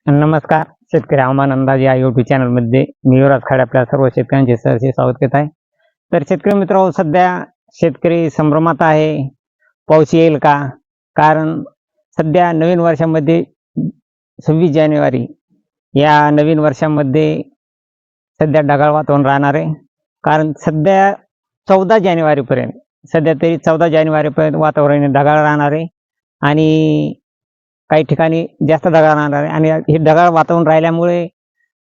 नमस्कार. शेतकरी हवामान अंदाज या यूट्यूब चॅनलमध्ये मी युवराज खाडे आपल्या सर्व शेतकऱ्यांचे सहर्ष स्वागत करत आहे. तर शेतकरी मित्र, सध्या शेतकरी संभ्रमात आहे. पाऊस येईल का? कारण सध्या नवीन वर्षामध्ये 26 जानेवारी या नवीन वर्षामध्ये सध्या ढगाळ वातावरण राहणार आहे. कारण सध्या 14 जानेवारीपर्यंत सध्या तरी 14 जानेवारीपर्यंत वातावरण ढगाळ राहणार आहे आणि काही ठिकाणी जास्त ढगाळ राहणार आहे आणि हे ढगाळ वातावरण राहिल्यामुळे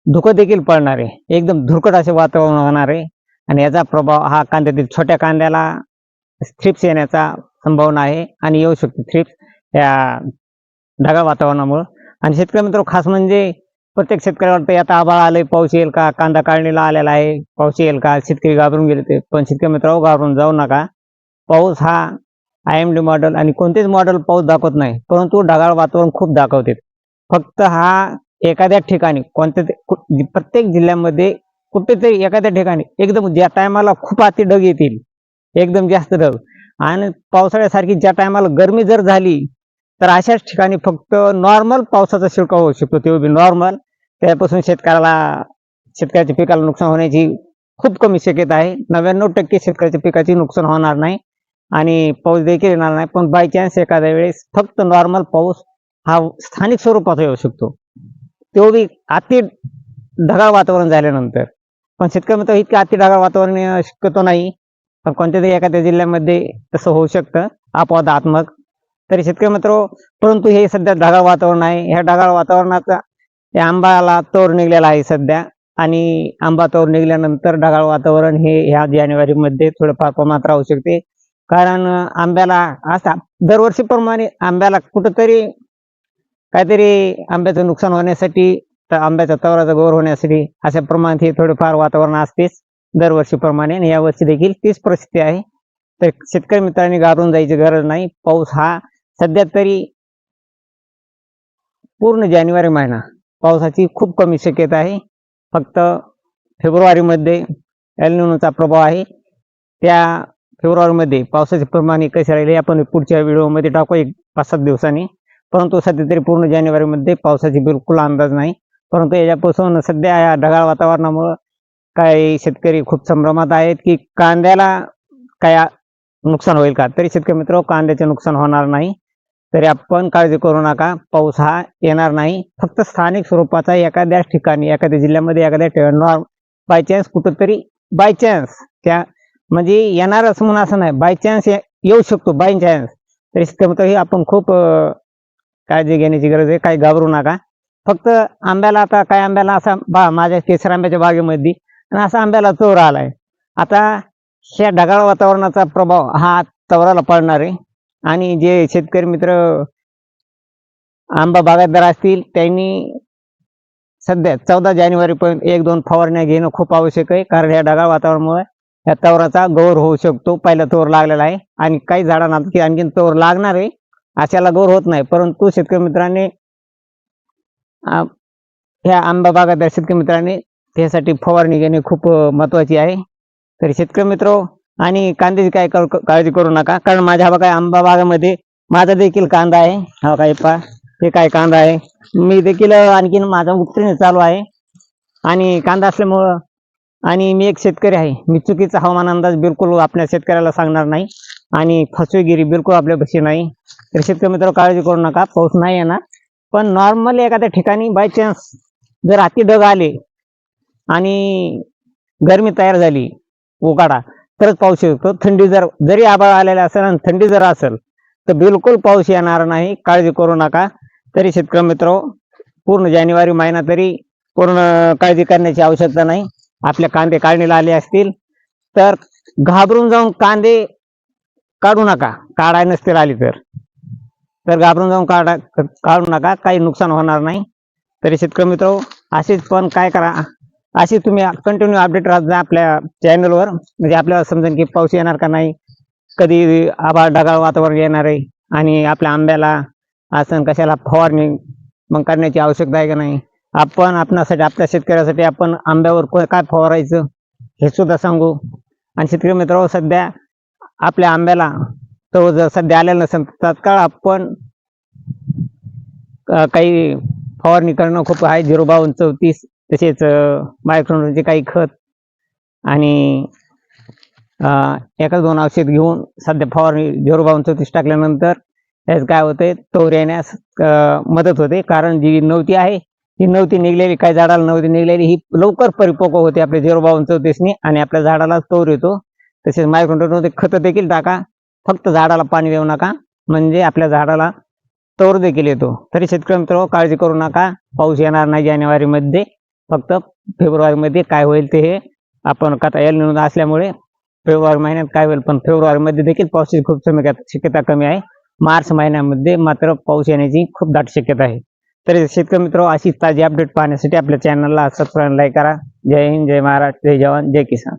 धुकं देखील पडणार आहे. एकदम धुरकट असे वातावरण होणार आहे आणि याचा प्रभाव हा कांद्यातील छोट्या कांद्याला थ्रिप्स येण्याचा संभावना आहे आणि येऊ शकते थ्रिप्स या ढगाळ वातावरणामुळे. आणि शेतकरी मित्र, खास म्हणजे प्रत्येक शेतकऱ्याला वाटतं आता आभाळ आलंय, पाऊस येईल का? कांदा काढणीला आलेला आहे, पाऊस येईल का? शेतकरी घाबरून गेले ते. पण शेतकरी मित्रांनो, घाबरून जाऊ नका. पाऊस हा IMD मॉडेल आणि कोणतेच मॉडेल पाऊस दाखवत नाही, परंतु ढगाळ वातावरण खूप दाखवते. फक्त हा एखाद्या ठिकाणी प्रत्येक जिल्ह्यामध्ये कुठेतरी एखाद्या ठिकाणी एकदम ज्या टायमाला खूप अति ढग येतील, एकदम जास्त ढग, आणि पावसाळ्यासारखी ज्या टायमाला गरमी जर झाली तर अशाच ठिकाणी फक्त नॉर्मल पावसाचा शिडकाव होऊ शकतो, ते बी नॉर्मल. त्यापासून शेतकऱ्याच्या पिकाला नुकसान होण्याची खूप कमी शक्यता आहे. 99% शेतकऱ्याच्या पिकाची नुकसान होणार नाही आणि पाऊस देखील येणार नाही. पण बाय चान्स एखाद्या वेळेस फक्त नॉर्मल पाऊस हा स्थानिक स्वरूपाचा येऊ शकतो, तो बी अति ढगाळ वातावरण झाल्यानंतर. पण शेतकरी मित्र, इतके अति ढगाळ वातावरण शक्यतो नाही, पण कोणत्या तरी एखाद्या जिल्ह्यामध्ये तसं होऊ शकतं अपवादात्मक. तरी शेतकरी मित्र, परंतु हे सध्या ढगाळ वातावरण आहे. ह्या ढगाळ वातावरणाचा या आंब्याला तोर निघलेला आहे सध्या, आणि आंबा तोर निघाल्यानंतर ढगाळ वातावरण हे ह्या जानेवारीमध्ये थोडंफार प्रमाणात राहू शकते. कारण आंब्याला असा दरवर्षीप्रमाणे आंब्याला कुठंतरी काहीतरी आंब्याचं नुकसान होण्यासाठी, तर आंब्याच्या तवराचा गौर होण्यासाठी अशा प्रमाणात हे थोडेफार वातावरण असतेच दरवर्षीप्रमाणे, आणि यावर्षी देखील तीच परिस्थिती आहे. तर शेतकरी मित्रांनी घाबरून जायची गरज नाही. पाऊस हा सध्या तरी पूर्ण जानेवारी महिना पावसाची खूप कमी शक्यता आहे. फक्त फेब्रुवारीमध्ये एल निनोचा प्रभाव आहे. त्या फेब्रुवारीमध्ये पावसाचे प्रमाण कसे राहिले आपण पुढच्या व्हिडिओमध्ये टाकू 5-7 दिवसांनी. परंतु सध्या तरी पूर्ण जानेवारीमध्ये पावसाची बिलकुल अंदाज नाही. परंतु याच्यापासून सध्या या ढगाळ वातावरणामुळे काही शेतकरी खूप संभ्रमात आहेत की कांद्याला काय नुकसान होईल का? तरी शेतकरी मित्र, कांद्याचे नुकसान होणार नाही. तरी आपण काळजी करू नका. पाऊस हा येणार नाही, फक्त स्थानिक स्वरूपाचा एखाद्या ठिकाणी, एखाद्या जिल्ह्यामध्ये, एखाद्या ठिकाणी बाय चान्स कुठंतरी बाय चान्स त्या म्हणजे येणार असं म्हणून असं नाही, बाय चान्स येऊ शकतो, बाय चान्स. तरी शेतकरी मित्र, ही आपण खूप काळजी घेण्याची गरज आहे. काही घाबरू नका. फक्त आंब्याला, आता काय आंब्याला असा माझ्या केसर आंब्याच्या बागेमध्ये आणि असा आंब्याला चोर आलाय. आता ह्या ढगाळ वातावरणाचा प्रभाव हा तवराला पडणार आहे आणि जे शेतकरी मित्र आंबा बागायतदार असतील त्यांनी सध्या 14 जानेवारीपर्यंत 1-2 फवारण्या घेणं खूप आवश्यक आहे. कारण या ढगाळ वातावरणामुळे या तवराचा गौर होऊ शकतो. पहिला तोर लागलेला आहे आणि काही झाडांना आणखीन तोर लागणार आहे, अशाला गौर होत नाही. परंतु शेतकरी मित्रांनी ह्या आंबा बागायतदार शेतकरी मित्रांनी त्यासाठी फवारणी घेणे खूप महत्वाची आहे. तर शेतकरी मित्र, आणि कांद्याची काय काळजी करू नका. कारण माझ्या हा काय आंबा बागामध्ये माझा देखील कांदा आहे. हा काय हे काय कांदा आहे, मी देखील आणखीन माझा उत्तीर्ण चालू आहे आणि कांदा असल्यामुळं, आणि मी एक शेतकरी आहे, मी चुकीचा हवामान अंदाज बिलकुल आपल्या शेतकऱ्याला सांगणार नाही आणि फसवेगिरी बिलकुल आपल्यापाशी नाही. तर शेतकरी मित्र, काळजी करू नका. पाऊस नाही येणार, पण नॉर्मली एखाद्या ठिकाणी बाय चान्स जर अति ढग आले आणि गरमी तयार झाली, उकाडा, तरच पाऊस येतो. थंडी जरी आभाळ आलेला असेल आणि थंडी जर असेल तर बिलकुल पाऊस येणार नाही. काळजी करू नका. तरी शेतकरी मित्र, पूर्ण जानेवारी महिना तरी पूर्ण काळजी करण्याची आवश्यकता नाही. आपल्या कांदे काढणीला आले असतील तर घाबरून जाऊन कांदे काढू नका. काढाय नसतील आली तर घाबरून जाऊन काढू नका, काही नुकसान होणार नाही. तरी शेतकरी मित्र, असेच पण काय करा, अशी तुम्ही कंटिन्यू अपडेट राहत जा आपल्या चॅनलवर, म्हणजे आपल्याला समजेल की पाऊस येणार का नाही, कधी आभाळ ढगाळ वातावरण येणार आहे आणि आपल्या आंब्याला असं कशाला फवारणी मग करण्याची आवश्यकता आहे का नाही. आपण आपणासाठी, आपल्या शेतकऱ्यासाठी आपण आंब्यावर काय फवारायचं हे सुद्धा सांगू. आणि शेतकरी मित्र, सध्या आपल्या आंब्याला तो जर सध्या आलेला नसेल तात्काळ आपण काही फवारणी करणं खूप आहे. 05234 तसेच मायक्रोनचे काही खत आणि एका 2 औषध घेऊन सध्या फवारणी 05234 टाकल्यानंतर त्याच काय होते, तोर येण्यास मदत होते. कारण जी नवती आहे ही नवती निघलेली, काही झाडाला नवती निघलेली ही लवकर परिपक्व होते आपल्या 05234 आणि आपल्या झाडाला तोर येतो. तसेच मायक्रोन्यूट्रनचे खत देखील टाका, फक्त झाडाला पाणी देऊ नका, म्हणजे आपल्या झाडाला तोर देखील येतो. तरी शेतकरी मित्रांनो, काळजी करू नका, पाऊस येणार नाही जानेवारीमध्ये, फक्त फेब्रुवारीमध्ये काय होईल ते हे आपण कथा एल निनो असल्यामुळे फेब्रुवारी महिन्यात काय होईल, पण फेब्रुवारीमध्ये देखील पावसाची खूप शक्यता कमी आहे. मार्च महिन्यामध्ये मात्र पाऊस येण्याची खूप दाट शक्यता आहे. तरी शेतकरी मित्रांनो, अशी ताजी अपडेट पाहण्यासाठी आपल्या चॅनलला सबस्क्राईब, लाईक करा. जय हिंद, जय महाराष्ट्र, जय जवान, जय किसान.